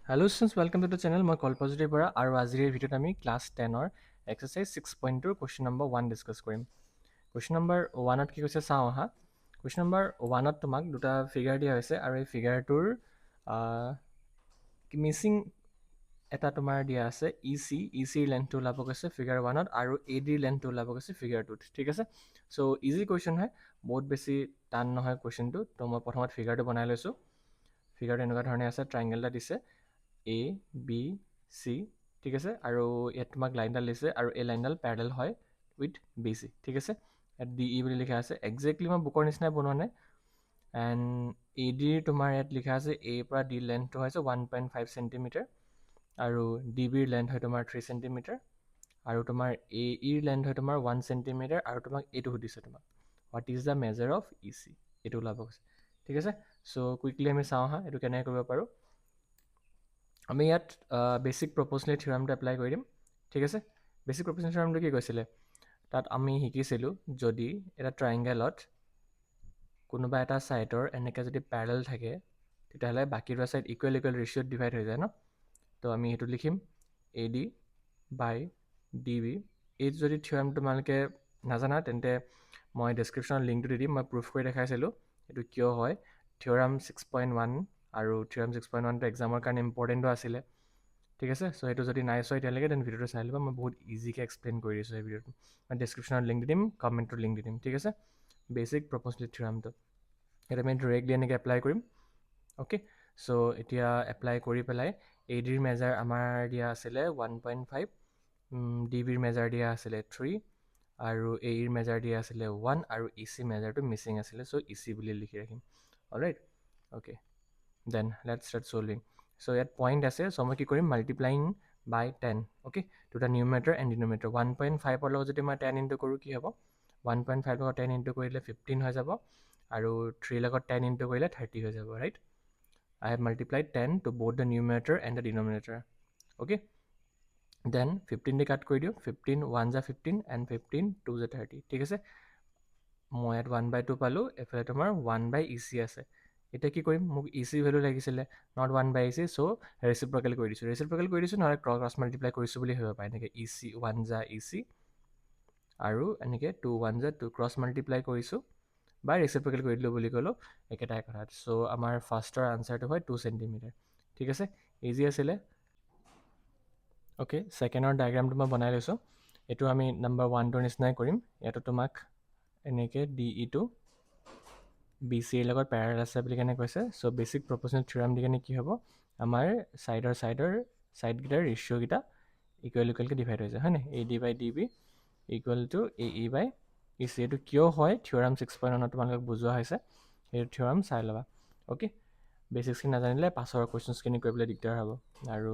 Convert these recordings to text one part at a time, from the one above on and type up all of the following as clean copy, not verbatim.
Hello students, welcome to the channel. মই কল্পজ্যোতি বৰা আৰু আজিৰ ভিডিঅ'ত আমি ক্লাছ 10ৰ এক্সাৰচাইজ 6.2 কুৱেশ্যন নম্বৰ 1 ডিছকাছ কৰিম। কুৱেশ্যন নম্বৰ 1ত কি কৈছে চাওঁ আহা। কুৱেশ্যন নম্বৰ 1ত তোমাক দুটা ফিগাৰ দিয়া হৈছে আৰু এই ফিগাৰটোৰ মিচিং এটা তোমাৰ দিয়া আছে ইচিৰ লেন্থটো ওলাব গৈছে ফিগাৰ 1ত আৰু এডিৰ লেন্থটো ওলাব গৈছে ফিগাৰ 2ত। ঠিক আছে, চ' ইজি কুৱেশ্যন হয়, বহুত বেছি টান নহয় কুৱেশ্যনটো। তো মই প্ৰথমত ফিগাৰটো বনাই লৈছোঁ। ফিগাৰটো এনেকুৱা ধৰণে আছে, ট্ৰাইংগেল এটা দিছে এ বি চি, ঠিক আছে, আৰু ইয়াত তোমাক লাইনডাল দিছে আৰু এই লাইনডাল পেৰেলেল হয় উইথ বি চি। ঠিক আছে, ইয়াত ডি ই বুলি লিখা আছে, একজেক্টলি মই বুকৰ নিচিনাই বনোৱা নাই। এণ্ড এ ডিৰ তোমাৰ ইয়াত লিখা আছে এৰ পৰা ডি লেন্থটো হৈছে 1.5 চেণ্টিমিটাৰ আৰু ডি বিৰ লেন্থ হয় তোমাৰ 3 চেণ্টিমিটাৰ আৰু তোমাৰ এ ইৰ লেন্থ হয় তোমাৰ 1 চেণ্টিমিটাৰ আৰু তোমাক এইটো সুধিছে তোমাক what is the measure of E C, এইটো ওলাব গৈছে। ঠিক আছে, চ' কুইকলি আমি চাওঁ হা এইটো কেনেকৈ কৰিব পাৰোঁ। আমি ইয়াত বেছিক প্ৰপ'জনেল থিয়ৰামটো এপ্লাই কৰি দিম। ঠিক আছে, বেছিক প্ৰপ'জনেল থিয়ৰামটো কি কৈছিলে, তাত আমি শিকিছিলোঁ যদি এটা ট্ৰাইংগেলত কোনোবা এটা ছাইডৰ এনেকৈ যদি পেৰেলেল থাকে তেতিয়াহ'লে বাকী দুটা ছাইড ইকুৱেল ৰেচিঅ'ত ডিভাইড হৈ যায় ন। তো আমি সেইটো লিখিম A D by D B. এইটো যদি থিয়ৰাম তোমালোকে নাজানা তেন্তে মই ডেছক্ৰিপশ্যনত লিংকটো দি দিম, মই প্ৰুফ কৰি দেখাইছিলোঁ এইটো কিয় হয়। থিয়ৰাম 6.1 আৰু থিয়ৰাম 6.1টো এক্সামৰ কাৰণে ইম্পৰ্টেণ্টো আছিলে। ঠিক আছে, চ' সেইটো যদি নাই চোৱা এতিয়ালৈকে দেন ভিডিঅ'টো চাই ল'বা, মই বহুত ইজিকৈ এক্সপ্লেইন কৰি দিছোঁ এই ভিডিঅ'টো। মই ডেছক্ৰিপশ্যনত লিংক দি দিম, কমেণ্টত লিংক দি দিম। ঠিক আছে, বেছিক প্ৰপ'জনেল থিয়ৰামটো সেইটো আমি ডিৰেক্টলি এনেকৈ এপ্লাই কৰিম। অ'কে, চ' এতিয়া এপ্লাই কৰি পেলাই এ ডিৰ মেজাৰ আমাৰ দিয়া আছিলে 1.5, ডি বিৰ মেজাৰ দিয়া আছিলে 3 আৰু এ ইৰ মেজাৰ দিয়া আছিলে 1 আৰু ই চি মেজাৰটো মিচিং আছিলে, চ' ই চি বুলি লিখি ৰাখিম। Alright, okay, then let's start solving. So' ইয়াত পইণ্ট আছে, চ' মই কি কৰিম মাল্টিপ্লাইং বাই 10। অ'কে, দুটা নিউমেৰেটৰ এণ্ড ডিনমিনেটৰ 1.5ৰ লগত যদি মই 10 ইনটু কৰোঁ কি হ'ব, 1.5 লগত 10 ইনটু কৰিলে 15 হৈ যাব আৰু 3 লগত 10 ইনটু কৰিলে 30 হৈ যাব। Right, I have multiplied 10 to both the numerator and the denominator. Okay, then 15 দি কাট কৰি দিওঁ, 15 1 যা 15 and 15 2 যা 30। ঠিক আছে, মই ইয়াত 1/2 পালোঁ, এফালে তোমাৰ 1/EC আছে। এতিয়া কি কৰিম, মোক ই চি ভেলু লাগিছিলে, নট 1/EC, চ' ৰেচিপ্ৰকেল কৰি দিছোঁ নহ'লে ক্ৰছ মাল্টিপ্লাই কৰিছোঁ বুলি ভাবিব পাৰে। এনেকৈ ই চি 1 যা ই চি আৰু এনেকৈ 2 1 যা 2 ক্ৰছ মাল্টিপ্লাই কৰিছোঁ বা ৰেচিপ্ৰকেল কৰি দিলোঁ বুলি ক'লোঁ, একেটাই কথা। চ' আমাৰ ফাৰ্ষ্টৰ আনচাৰটো হয় 2 চেণ্টিমিটাৰ। ঠিক আছে, ইজি আছিলে। অ'কে, ছেকেণ্ডৰ ডায়েগ্ৰামটো মই বনাই লৈছোঁ, এইটো আমি নাম্বাৰ 1টোৰ নিচিনাই কৰিম। ইয়াতো তোমাক এনেকৈ ডি ইটো বি চিৰ লগত পেৰেলেল আছে বুলি কেনে কৈছে। চ' বেছিক প্ৰপ'জনেল থিয়ৰাম দি কেনে কি হ'ব, আমাৰ ছাইডকেইটাৰ ৰেচিঅ'কেইটা ইকুৱেলকৈ ডিভাইড হৈ যায়, হয়নে। A D by D B equal to A E by E C. এইটো কিয় হয় থিয়ৰাম 6.1 তোমালোকক বুজোৱা হৈছে, সেইটো থিয়ৰাম চাই ল'বা। অ'কে, বেছিকখিনি নাজানিলে পাছৰ কুৱেশ্যনছখিনি কৰিবলৈ দিগদাৰ হ'ব। আৰু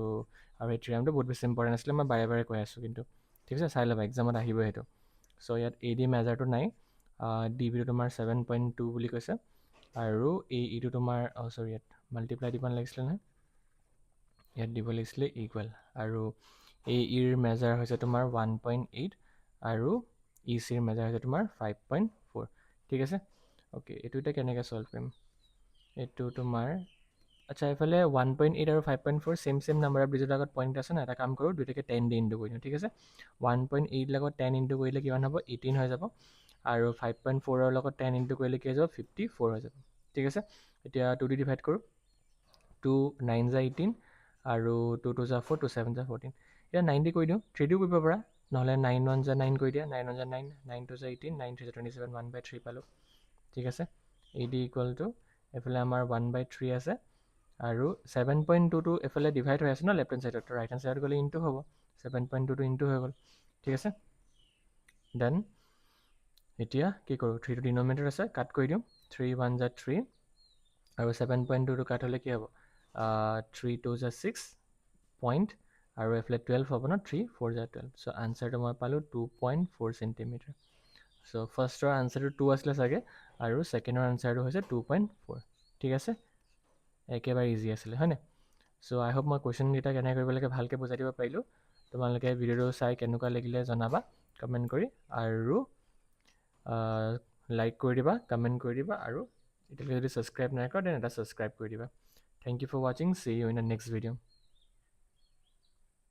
এই থিয়ৰামটো বহুত বেছি ইম্পৰ্টেণ্ট আছিলে, মই বাৰে বাৰে কৈ আছোঁ কিন্তু। ঠিক আছে, চাই ল'বা, এক্সামত আহিবই সেইটো। চ' ইয়াত এ ডি মেজাৰটো নাই, ডি বিটো তোমাৰ 7.2 বুলি কৈছে আৰু এ ইটো তোমাৰ চৰি ইয়াত মাল্টিপ্লাই দিব নালাগিছিলে নহয়, ইয়াত দিব লাগিছিলে ইকুৱেল। আৰু এ ইৰ মেজাৰ হৈছে তোমাৰ 1.8 আৰু ই চিৰ মেজাৰ হৈছে তোমাৰ 5.4। ঠিক আছে, অ'কে, এইটো এতিয়া কেনেকৈ ছল্ভ কৰিম, এইটো তোমাৰ আচ্ছা এইফালে 1.8 আৰু 5.4 ছেম নাম্বাৰ অফ ডিজিটৰ আগত পইণ্ট আছে ন, এটা কাম কৰোঁ দুইটাকে 10 দি ইনটু কৰি দিওঁ। ঠিক আছে, 1.8 লগত 10 ইনটু কৰিলে কিমান হ'ব, 18 হৈ যাব আৰু 5.4ৰ লগত 10 ইনটু কৰিলে কি হৈ যাব, 54 হৈ যাব। ঠিক আছে, এতিয়া 2 দি ডিভাইড কৰোঁ, 2 9 যা 18 আৰু 2 2 যা 4, 2 7 যা 14। এতিয়া 9 দি কৰি দিওঁ, 3 দিও কৰিব পৰা, নহ'লে 9 1 যা 9 কৰি দিয়া, 9 1 যা 9, 9 2 যা 18, 9 3 যা 27, 1/3 পালোঁ। ঠিক আছে, এ ডি ইকুৱেল টু এইফালে আমাৰ 1/3 আছে আৰু 7.2টো এইফালে ডিভাইড হৈ আছে ন লেফ্ট হেণ্ড ছাইডত, ৰাইট হেণ্ড ছাইডত গ'লে ইনটু হ'ব, 7.2টো ইনটু হৈ গ'ল। ঠিক আছে, দেন এতিয়া কি কৰোঁ, 3টো ডিনমিনেটৰ আছে, কাট কৰি দিওঁ, 3 1 যা 3 আৰু 7.2টো কাট হ'লে কি হ'ব, 3 2 যা 6 পইণ্ট আৰু এইফালে 12 হ'ব ন, 3 4 যা 12। চ' আনচাৰটো মই পালোঁ 2.4 চেণ্টিমিটাৰ। চ' ফাৰ্ষ্টৰ আনচাৰটো 2 আছিলে চাগে আৰু ছেকেণ্ডৰ আনচাৰটো হৈছে 2.4। ঠিক আছে, একেবাৰে ইজি আছিলে হয়নে। চ' আই হোপ মই কুৱেশ্যনকেইটা কেনেকৈ কৰিব লাগে ভালকৈ বুজাই দিব পাৰিলোঁ। তোমালোকে ভিডিঅ'টো চাই কেনেকুৱা লাগিলে জনাবা কমেণ্ট কৰি, আৰু লাইক কৰি দিবা, কমেণ্ট কৰি দিবা, আৰু এতিয়ালৈকে যদি ছাবস্ক্ৰাইব নাই কৰা দেন এটা ছাবস্ক্ৰাইব কৰি দিবা। থেংক ইউ ফৰ ৱাচিং, see you in the next video'.